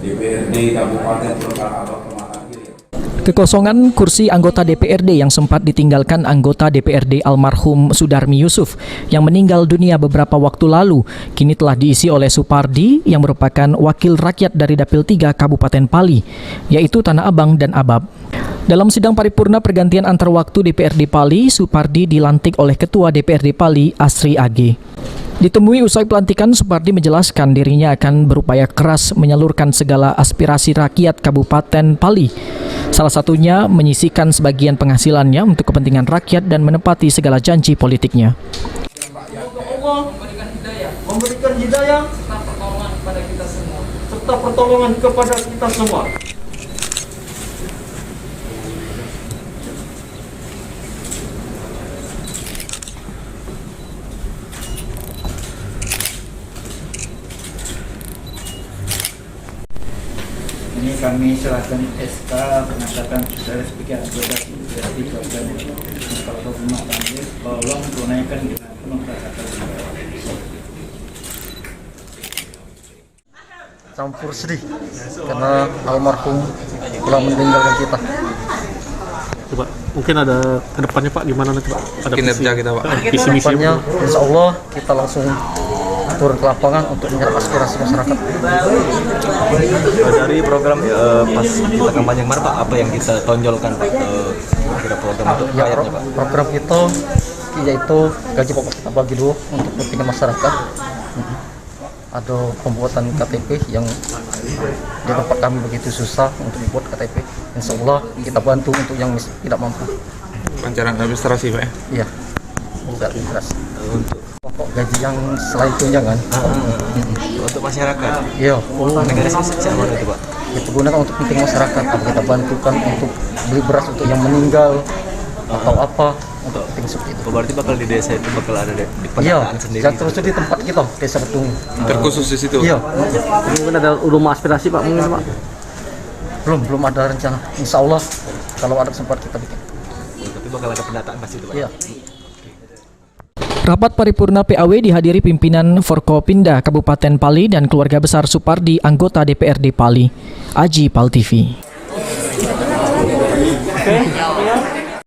DPRD Kabupaten Tulungagung Kemang Akhir. Kekosongan kursi anggota DPRD yang sempat ditinggalkan anggota DPRD almarhum Sudarmi Yusuf yang meninggal dunia beberapa waktu lalu kini telah diisi oleh Supardi yang merupakan wakil rakyat dari Dapil 3 Kabupaten Pali, yaitu Tanah Abang dan Abab. Dalam sidang paripurna pergantian antar waktu DPRD Pali, Supardi dilantik oleh Ketua DPRD Pali, Asri AG. Ditemui usai pelantikan, Supardi menjelaskan dirinya akan berupaya keras menyalurkan segala aspirasi rakyat Kabupaten Pali. Salah satunya menyisihkan sebagian penghasilannya untuk kepentingan rakyat dan menepati segala janji politiknya. Allah memberikan hidayah serta pertolongan kepada kita semua. Ini kami serahkan SK pengangkatan saudara sebagai anggota DPRD Kabupaten Kalau rumah tangga, tolong tunaikan dengan penuh rasa terima. Campur sedih karena almarhum telah meninggalkan kita. Coba mungkin ada kedepannya Pak, gimana nanti Pak? Ada kinerja kita Pak. Visi misi Kedepannya insya Allah kita langsung turun ke lapangan untuk menyerap aspirasi masyarakat. Dari program pas kita kampanye kemarin Pak, apa yang kita tonjolkan Pak? Kira program untuk Ya, rakyatnya Pak. program kita yaitu gaji pokok kita bagi dua untuk kepentingan masyarakat. Ada pembuatan KTP yang di tempat kami begitu susah untuk dibuat KTP. Insya Allah kita bantu untuk yang tidak mampu. Pancaran administrasi Pak ya? Iya, tidak administrasi. Pokok gaji yang selain itu jangan. Untuk masyarakat. Iya. Negara siapa itu Pak? Kita gunakan untuk penting masyarakat. Apa kita bantukan untuk beli beras untuk yang meninggal atau apa untuk penting seperti itu. Berarti bakal di desa itu bakal ada di Iya, pendataan sendiri. yang terus di tempat kita desa Betung. Terkhusus di situ. Iya. mungkin ada rumah aspirasi Pak mungkin Pak. Belum ada rencana. Insya Allah kalau ada kesempatan kita bikin. Tapi bakal ada pendataan pasti itu Pak. Iya. Rapat paripurna PAW dihadiri pimpinan Forkopimda Kabupaten Pali dan keluarga besar Supardi, anggota DPRD Pali. Aji Pal TV.